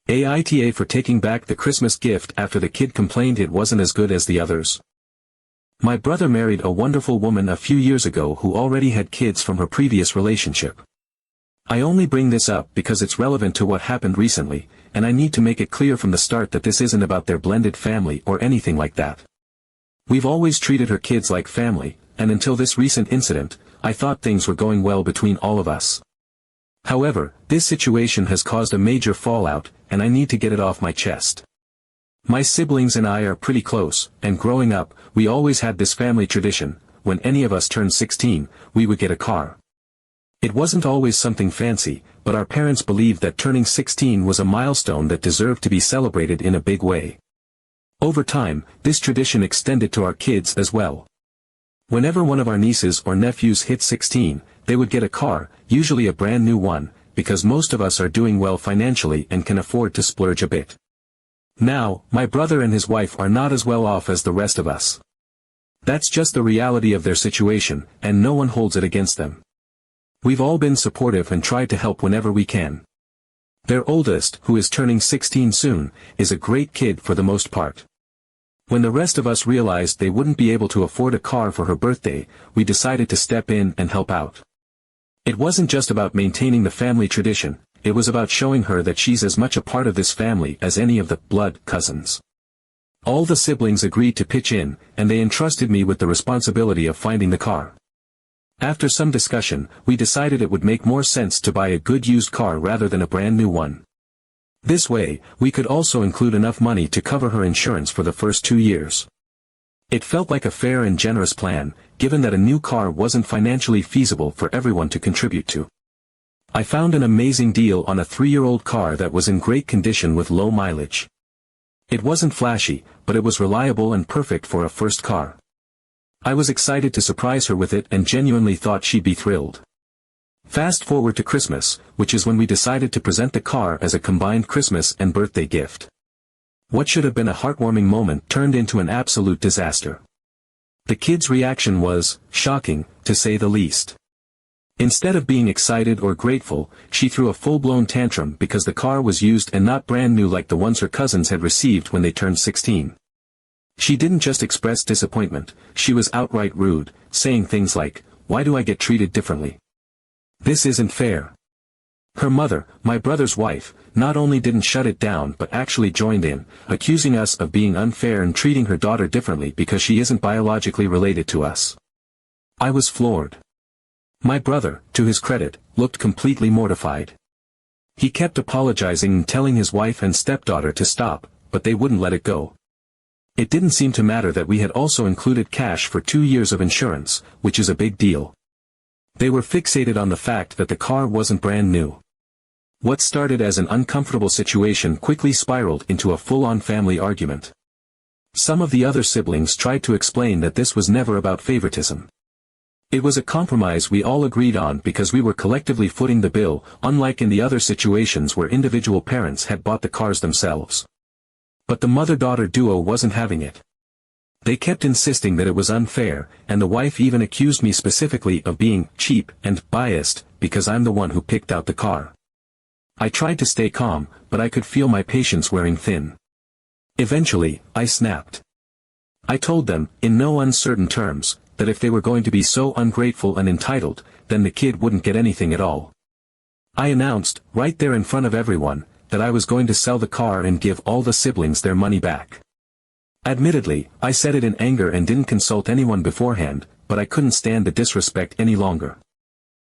AITA for taking back the Christmas gift after the kid complained it wasn't as good as the others. My brother married a wonderful woman a few years ago who already had kids from her previous relationship. I only bring this up because it's relevant to what happened recently, and I need to make it clear from the start that this isn't about their blended family or anything like that. We've always treated her kids like family, and until this recent incident, I thought things were going well between all of us. However, this situation has caused a major fallout, and I need to get it off my chest. My siblings and I are pretty close, and growing up, we always had this family tradition: when any of us turned 16, we would get a car. It wasn't always something fancy, but our parents believed that turning 16 was a milestone that deserved to be celebrated in a big way. Over time, this tradition extended to our kids as well. Whenever one of our nieces or nephews hit 16, they would get a car, usually a brand new one, because most of us are doing well financially and can afford to splurge a bit. Now, my brother and his wife are not as well off as the rest of us. That's just the reality of their situation, and no one holds it against them. We've all been supportive and tried to help whenever we can. Their oldest, who is turning 16 soon, is a great kid for the most part. When the rest of us realized they wouldn't be able to afford a car for her birthday, we decided to step in and help out. It wasn't just about maintaining the family tradition, it was about showing her that she's as much a part of this family as any of the blood cousins. All the siblings agreed to pitch in, and they entrusted me with the responsibility of finding the car. After some discussion, we decided it would make more sense to buy a good used car rather than a brand new one. This way, we could also include enough money to cover her insurance for the first 2 years. It felt like a fair and generous plan, given that a new car wasn't financially feasible for everyone to contribute to. I found an amazing deal on a 3-year-old car that was in great condition with low mileage. It wasn't flashy, but it was reliable and perfect for a first car. I was excited to surprise her with it and genuinely thought she'd be thrilled. Fast forward to Christmas, which is when we decided to present the car as a combined Christmas and birthday gift. What should have been a heartwarming moment turned into an absolute disaster. The kid's reaction was shocking, to say the least. Instead of being excited or grateful, she threw a full-blown tantrum because the car was used and not brand new like the ones her cousins had received when they turned 16. She didn't just express disappointment, she was outright rude, saying things like, "Why do I get treated differently? This isn't fair." Her mother, my brother's wife, not only didn't shut it down but actually joined in, accusing us of being unfair and treating her daughter differently because she isn't biologically related to us. I was floored. My brother, to his credit, looked completely mortified. He kept apologizing and telling his wife and stepdaughter to stop, but they wouldn't let it go. It didn't seem to matter that we had also included cash for 2 years of insurance, which is a big deal. They were fixated on the fact that the car wasn't brand new. What started as an uncomfortable situation quickly spiraled into a full-on family argument. Some of the other siblings tried to explain that this was never about favoritism. It was a compromise we all agreed on because we were collectively footing the bill, unlike in the other situations where individual parents had bought the cars themselves. But the mother-daughter duo wasn't having it. They kept insisting that it was unfair, and the wife even accused me specifically of being cheap and biased because I'm the one who picked out the car. I tried to stay calm, but I could feel my patience wearing thin. Eventually, I snapped. I told them, in no uncertain terms, that if they were going to be so ungrateful and entitled, then the kid wouldn't get anything at all. I announced, right there in front of everyone, that I was going to sell the car and give all the siblings their money back. Admittedly, I said it in anger and didn't consult anyone beforehand, but I couldn't stand the disrespect any longer.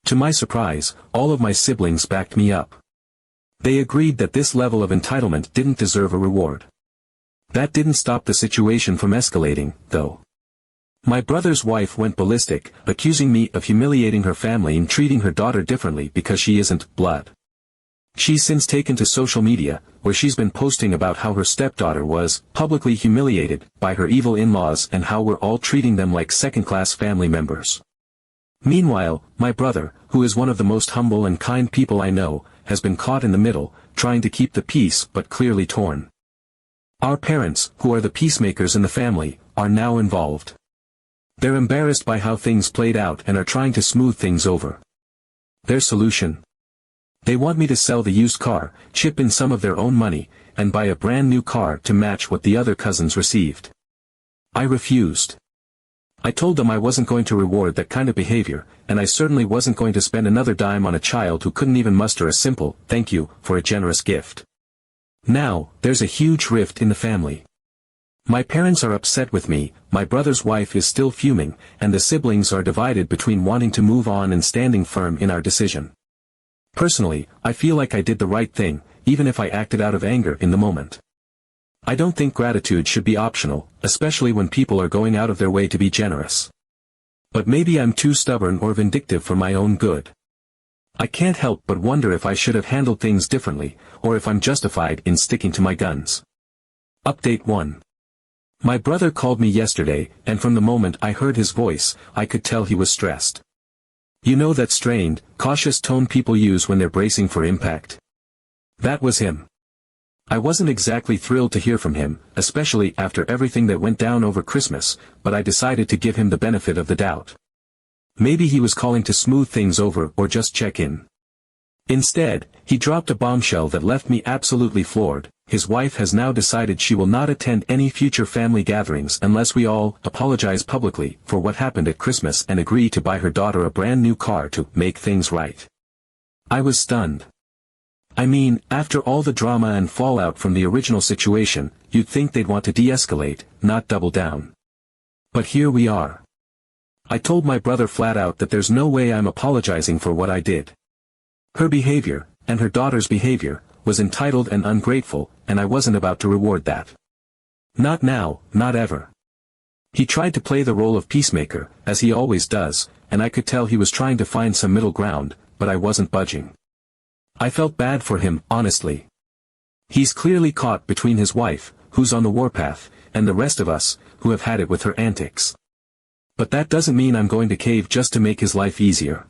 To my surprise, all of my siblings backed me up. They agreed that this level of entitlement didn't deserve a reward. That didn't stop the situation from escalating, though. My brother's wife went ballistic, accusing me of humiliating her family and treating her daughter differently because she isn't blood. She's since taken to social media, where she's been posting about how her stepdaughter was publicly humiliated by her evil in-laws and how we're all treating them like second-class family members. Meanwhile, my brother, who is one of the most humble and kind people I know, has been caught in the middle, trying to keep the peace but clearly torn. Our parents, who are the peacemakers in the family, are now involved. They're embarrassed by how things played out and are trying to smooth things over. Their solution? They want me to sell the used car, chip in some of their own money, and buy a brand new car to match what the other cousins received. I refused. I told them I wasn't going to reward that kind of behavior, and I certainly wasn't going to spend another dime on a child who couldn't even muster a simple, "thank you," for a generous gift. Now, there's a huge rift in the family. My parents are upset with me, my brother's wife is still fuming, and the siblings are divided between wanting to move on and standing firm in our decision. Personally, I feel like I did the right thing, even if I acted out of anger in the moment. I don't think gratitude should be optional, especially when people are going out of their way to be generous. But maybe I'm too stubborn or vindictive for my own good. I can't help but wonder if I should have handled things differently, or if I'm justified in sticking to my guns. Update 1. My brother called me yesterday, and from the moment I heard his voice, I could tell he was stressed. You know that strained, cautious tone people use when they're bracing for impact? That was him. I wasn't exactly thrilled to hear from him, especially after everything that went down over Christmas, but I decided to give him the benefit of the doubt. Maybe he was calling to smooth things over or just check in. Instead, he dropped a bombshell that left me absolutely floored. His wife has now decided she will not attend any future family gatherings unless we all apologize publicly for what happened at Christmas and agree to buy her daughter a brand new car to make things right. I was stunned. I mean, after all the drama and fallout from the original situation, you'd think they'd want to de-escalate, not double down. But here we are. I told my brother flat out that there's no way I'm apologizing for what I did. Her behavior, and her daughter's behavior, was entitled and ungrateful, and I wasn't about to reward that. Not now, not ever. He tried to play the role of peacemaker, as he always does, and I could tell he was trying to find some middle ground, but I wasn't budging. I felt bad for him, honestly. He's clearly caught between his wife, who's on the warpath, and the rest of us, who have had it with her antics. But that doesn't mean I'm going to cave just to make his life easier.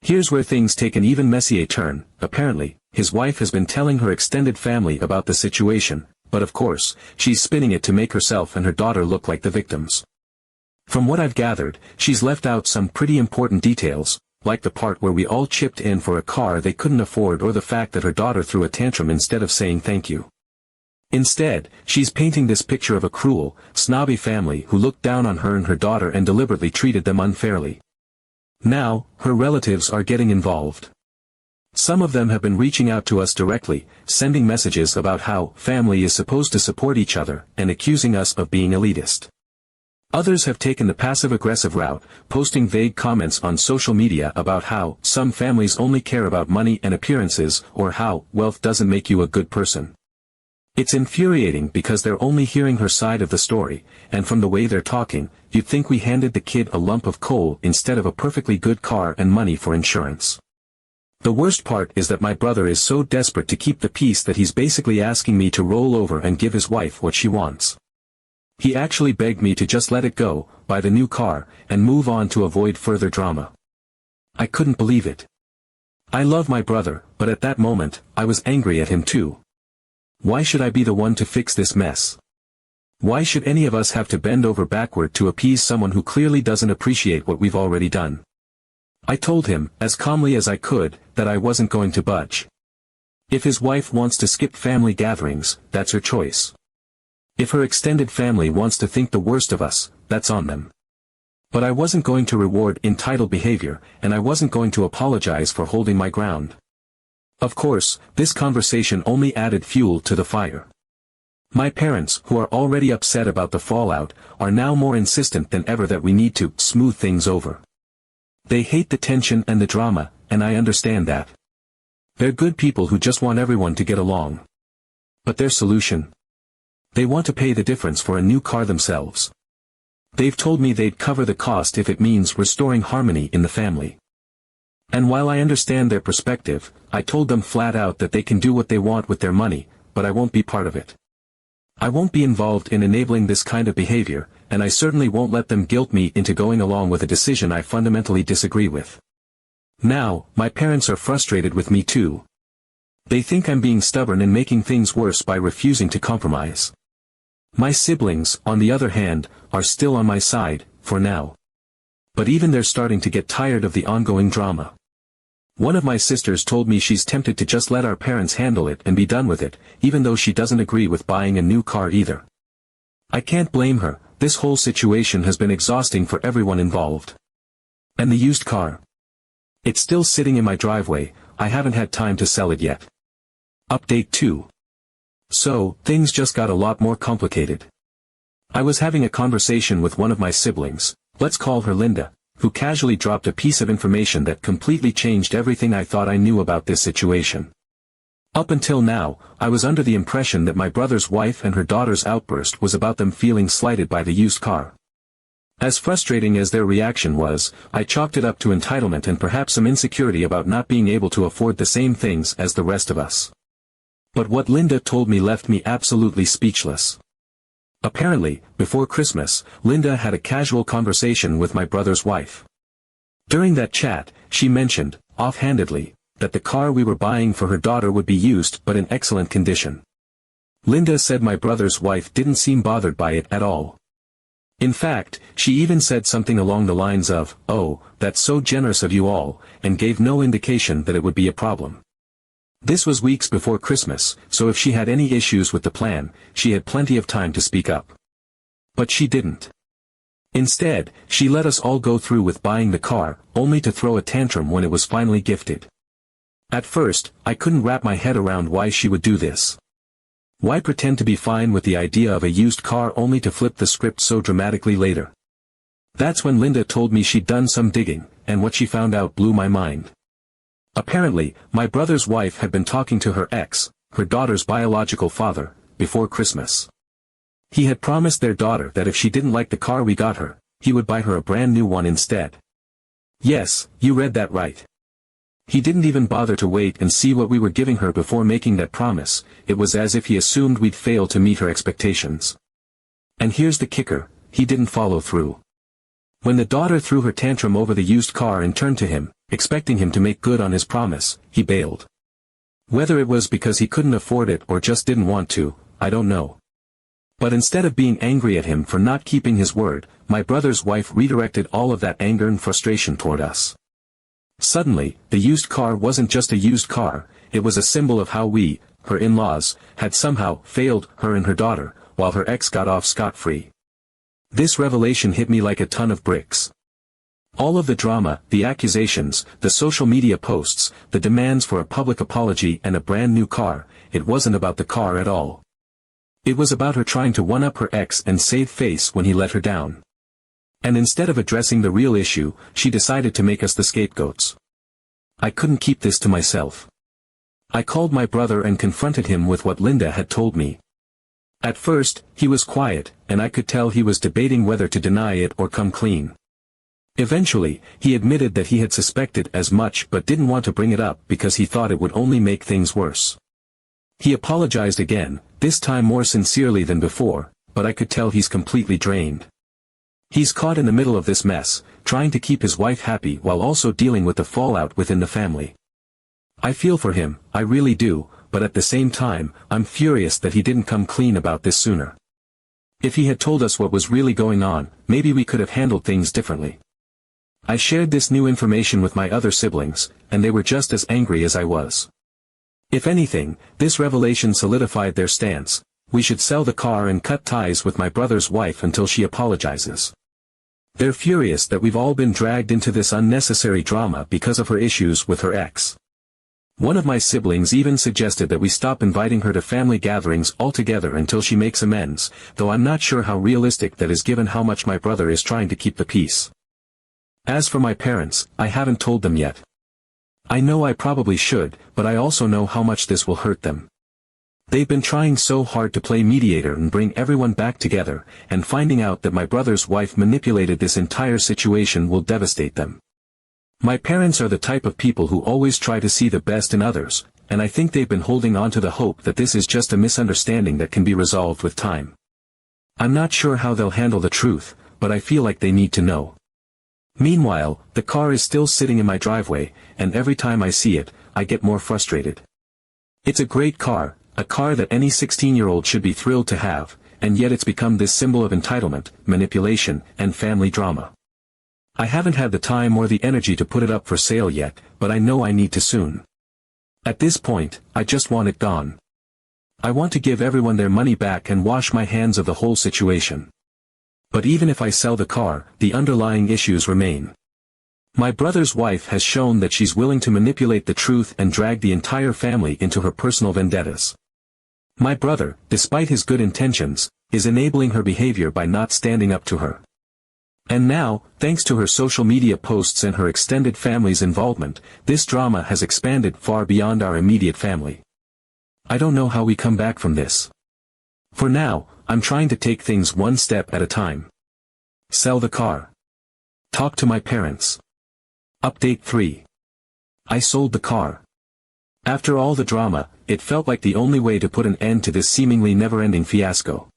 Here's where things take an even messier turn. Apparently, his wife has been telling her extended family about the situation, but of course, she's spinning it to make herself and her daughter look like the victims. From what I've gathered, she's left out some pretty important details, like the part where we all chipped in for a car they couldn't afford, or the fact that her daughter threw a tantrum instead of saying thank you. Instead, she's painting this picture of a cruel, snobby family who looked down on her and her daughter and deliberately treated them unfairly. Now, her relatives are getting involved. Some of them have been reaching out to us directly, sending messages about how family is supposed to support each other, and accusing us of being elitist. Others have taken the passive-aggressive route, posting vague comments on social media about how some families only care about money and appearances, or how wealth doesn't make you a good person. It's infuriating because they're only hearing her side of the story, and from the way they're talking, you'd think we handed the kid a lump of coal instead of a perfectly good car and money for insurance. The worst part is that my brother is so desperate to keep the peace that he's basically asking me to roll over and give his wife what she wants. He actually begged me to just let it go, buy the new car, and move on to avoid further drama. I couldn't believe it. I love my brother, but at that moment, I was angry at him too. Why should I be the one to fix this mess? Why should any of us have to bend over backward to appease someone who clearly doesn't appreciate what we've already done? I told him, as calmly as I could, that I wasn't going to budge. If his wife wants to skip family gatherings, that's her choice. If her extended family wants to think the worst of us, that's on them. But I wasn't going to reward entitled behavior, and I wasn't going to apologize for holding my ground. Of course, this conversation only added fuel to the fire. My parents, who are already upset about the fallout, are now more insistent than ever that we need to smooth things over. They hate the tension and the drama, and I understand that. They're good people who just want everyone to get along. But their solution? They want to pay the difference for a new car themselves. They've told me they'd cover the cost if it means restoring harmony in the family. And while I understand their perspective, I told them flat out that they can do what they want with their money, but I won't be part of it. I won't be involved in enabling this kind of behavior, and I certainly won't let them guilt me into going along with a decision I fundamentally disagree with. Now, my parents are frustrated with me too. They think I'm being stubborn and making things worse by refusing to compromise. My siblings, on the other hand, are still on my side, for now. But even they're starting to get tired of the ongoing drama. One of my sisters told me she's tempted to just let our parents handle it and be done with it, even though she doesn't agree with buying a new car either. I can't blame her, this whole situation has been exhausting for everyone involved. And the used car? It's still sitting in my driveway, I haven't had time to sell it yet. Update 2. So, things just got a lot more complicated. I was having a conversation with one of my siblings, let's call her Linda, who casually dropped a piece of information that completely changed everything I thought I knew about this situation. Up until now, I was under the impression that my brother's wife and her daughter's outburst was about them feeling slighted by the used car. As frustrating as their reaction was, I chalked it up to entitlement and perhaps some insecurity about not being able to afford the same things as the rest of us. But what Linda told me left me absolutely speechless. Apparently, before Christmas, Linda had a casual conversation with my brother's wife. During that chat, she mentioned, offhandedly, that the car we were buying for her daughter would be used but in excellent condition. Linda said my brother's wife didn't seem bothered by it at all. In fact, she even said something along the lines of, "Oh, that's so generous of you all," and gave no indication that it would be a problem. This was weeks before Christmas, so if she had any issues with the plan, she had plenty of time to speak up. But she didn't. Instead, she let us all go through with buying the car, only to throw a tantrum when it was finally gifted. At first, I couldn't wrap my head around why she would do this. Why pretend to be fine with the idea of a used car only to flip the script so dramatically later? That's when Linda told me she'd done some digging, and what she found out blew my mind. Apparently, my brother's wife had been talking to her ex, her daughter's biological father, before Christmas. He had promised their daughter that if she didn't like the car we got her, he would buy her a brand new one instead. Yes, you read that right. He didn't even bother to wait and see what we were giving her before making that promise, it was as if he assumed we'd fail to meet her expectations. And here's the kicker, he didn't follow through. When the daughter threw her tantrum over the used car and turned to him, expecting him to make good on his promise, he bailed. Whether it was because he couldn't afford it or just didn't want to, I don't know. But instead of being angry at him for not keeping his word, my brother's wife redirected all of that anger and frustration toward us. Suddenly, the used car wasn't just a used car, it was a symbol of how we, her in-laws, had somehow failed her and her daughter, while her ex got off scot-free. This revelation hit me like a ton of bricks. All of the drama, the accusations, the social media posts, the demands for a public apology and a brand new car, it wasn't about the car at all. It was about her trying to one-up her ex and save face when he let her down. And instead of addressing the real issue, she decided to make us the scapegoats. I couldn't keep this to myself. I called my brother and confronted him with what Linda had told me. At first, he was quiet, and I could tell he was debating whether to deny it or come clean. Eventually, he admitted that he had suspected as much but didn't want to bring it up because he thought it would only make things worse. He apologized again, this time more sincerely than before, but I could tell he's completely drained. He's caught in the middle of this mess, trying to keep his wife happy while also dealing with the fallout within the family. I feel for him, I really do, but at the same time, I'm furious that he didn't come clean about this sooner. If he had told us what was really going on, maybe we could have handled things differently. I shared this new information with my other siblings, and they were just as angry as I was. If anything, this revelation solidified their stance, we should sell the car and cut ties with my brother's wife until she apologizes. They're furious that we've all been dragged into this unnecessary drama because of her issues with her ex. One of my siblings even suggested that we stop inviting her to family gatherings altogether until she makes amends, though I'm not sure how realistic that is given how much my brother is trying to keep the peace. As for my parents, I haven't told them yet. I know I probably should, but I also know how much this will hurt them. They've been trying so hard to play mediator and bring everyone back together, and finding out that my brother's wife manipulated this entire situation will devastate them. My parents are the type of people who always try to see the best in others, and I think they've been holding on to the hope that this is just a misunderstanding that can be resolved with time. I'm not sure how they'll handle the truth, but I feel like they need to know. Meanwhile, the car is still sitting in my driveway, and every time I see it, I get more frustrated. It's a great car, a car that any 16-year-old should be thrilled to have, and yet it's become this symbol of entitlement, manipulation, and family drama. I haven't had the time or the energy to put it up for sale yet, but I know I need to soon. At this point, I just want it gone. I want to give everyone their money back and wash my hands of the whole situation. But even if I sell the car, the underlying issues remain. My brother's wife has shown that she's willing to manipulate the truth and drag the entire family into her personal vendettas. My brother, despite his good intentions, is enabling her behavior by not standing up to her. And now, thanks to her social media posts and her extended family's involvement, this drama has expanded far beyond our immediate family. I don't know how we come back from this. For now, I'm trying to take things one step at a time. Sell the car. Talk to my parents. Update 3. I sold the car. After all the drama, it felt like the only way to put an end to this seemingly never-ending fiasco.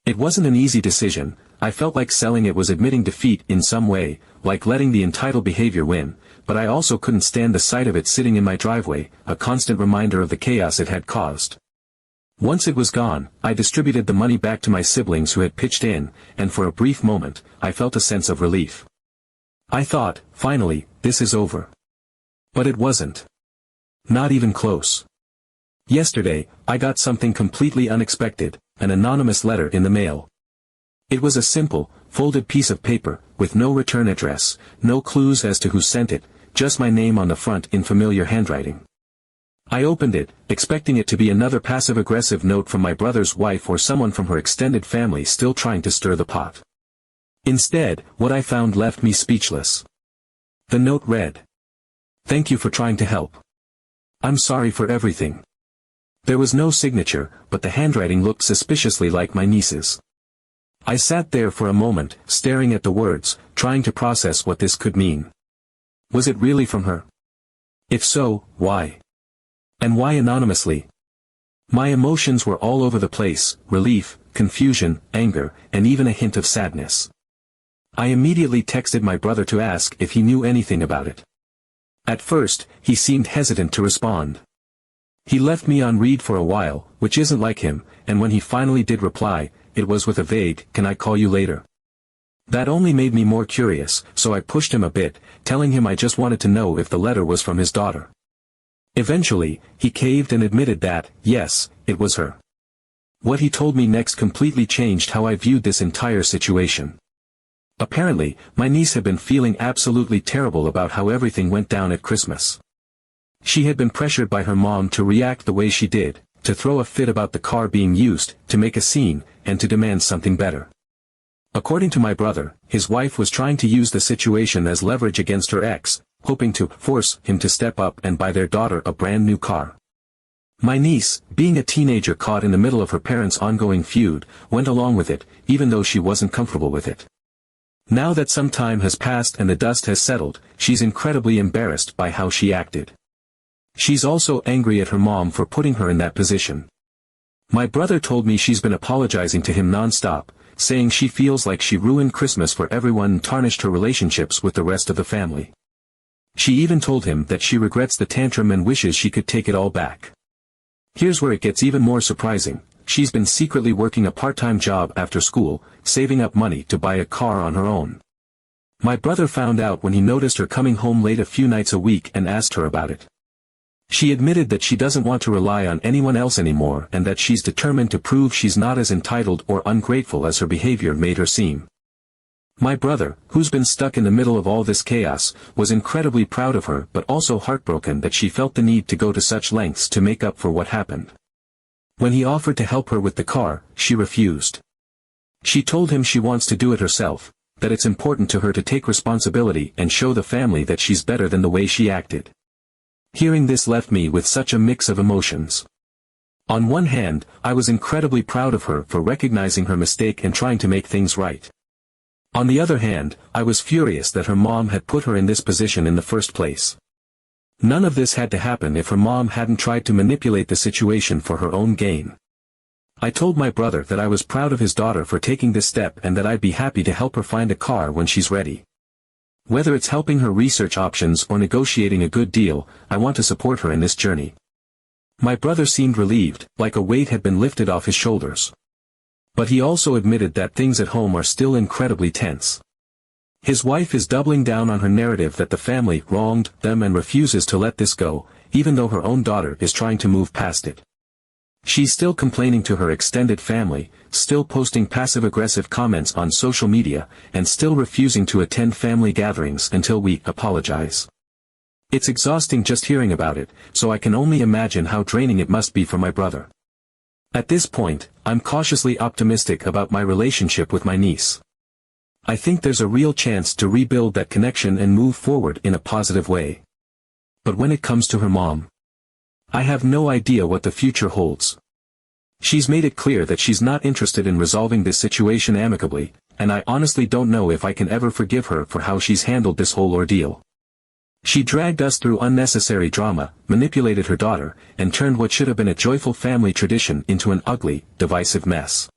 It wasn't an easy decision. I felt like selling it was admitting defeat in some way, like letting the entitled behavior win, but I also couldn't stand the sight of it sitting in my driveway, a constant reminder of the chaos it had caused. Once it was gone, I distributed the money back to my siblings who had pitched in, and for a brief moment, I felt a sense of relief. I thought, finally, this is over. But it wasn't. Not even close. Yesterday, I got something completely unexpected, an anonymous letter in the mail. It was a simple, folded piece of paper, with no return address, no clues as to who sent it, just my name on the front in familiar handwriting. I opened it, expecting it to be another passive-aggressive note from my brother's wife or someone from her extended family still trying to stir the pot. Instead, what I found left me speechless. The note read, "Thank you for trying to help. I'm sorry for everything." There was no signature, but the handwriting looked suspiciously like my niece's. I sat there for a moment, staring at the words, trying to process what this could mean. Was it really from her? If so, why? And why anonymously? My emotions were all over the place, relief, confusion, anger, and even a hint of sadness. I immediately texted my brother to ask if he knew anything about it. At first, he seemed hesitant to respond. He left me on read for a while, which isn't like him, and when he finally did reply, it was with a vague, "Can I call you later?" That only made me more curious, so I pushed him a bit, telling him I just wanted to know if the letter was from his daughter. Eventually, he caved and admitted that, yes, it was her. What he told me next completely changed how I viewed this entire situation. Apparently, my niece had been feeling absolutely terrible about how everything went down at Christmas. She had been pressured by her mom to react the way she did, to throw a fit about the car being used, to make a scene, and to demand something better. According to my brother, his wife was trying to use the situation as leverage against her ex, hoping to force him to step up and buy their daughter a brand new car. My niece, being a teenager caught in the middle of her parents' ongoing feud, went along with it, even though she wasn't comfortable with it. Now that some time has passed and the dust has settled, she's incredibly embarrassed by how she acted. She's also angry at her mom for putting her in that position. My brother told me she's been apologizing to him non-stop, saying she feels like she ruined Christmas for everyone and tarnished her relationships with the rest of the family. She even told him that she regrets the tantrum and wishes she could take it all back. Here's where it gets even more surprising. She's been secretly working a part-time job after school, saving up money to buy a car on her own. My brother found out when he noticed her coming home late a few nights a week and asked her about it. She admitted that she doesn't want to rely on anyone else anymore and that she's determined to prove she's not as entitled or ungrateful as her behavior made her seem. My brother, who's been stuck in the middle of all this chaos, was incredibly proud of her but also heartbroken that she felt the need to go to such lengths to make up for what happened. When he offered to help her with the car, she refused. She told him she wants to do it herself, that it's important to her to take responsibility and show the family that she's better than the way she acted. Hearing this left me with such a mix of emotions. On one hand, I was incredibly proud of her for recognizing her mistake and trying to make things right. On the other hand, I was furious that her mom had put her in this position in the first place. None of this had to happen if her mom hadn't tried to manipulate the situation for her own gain. I told my brother that I was proud of his daughter for taking this step and that I'd be happy to help her find a car when she's ready. Whether it's helping her research options or negotiating a good deal, I want to support her in this journey. My brother seemed relieved, like a weight had been lifted off his shoulders. But he also admitted that things at home are still incredibly tense. His wife is doubling down on her narrative that the family wronged them and refuses to let this go, even though her own daughter is trying to move past it. She's still complaining to her extended family, still posting passive-aggressive comments on social media, and still refusing to attend family gatherings until we apologize. It's exhausting just hearing about it, so I can only imagine how draining it must be for my brother. At this point, I'm cautiously optimistic about my relationship with my niece. I think there's a real chance to rebuild that connection and move forward in a positive way. But when it comes to her mom, I have no idea what the future holds. She's made it clear that she's not interested in resolving this situation amicably, and I honestly don't know if I can ever forgive her for how she's handled this whole ordeal. She dragged us through unnecessary drama, manipulated her daughter, and turned what should have been a joyful family tradition into an ugly, divisive mess.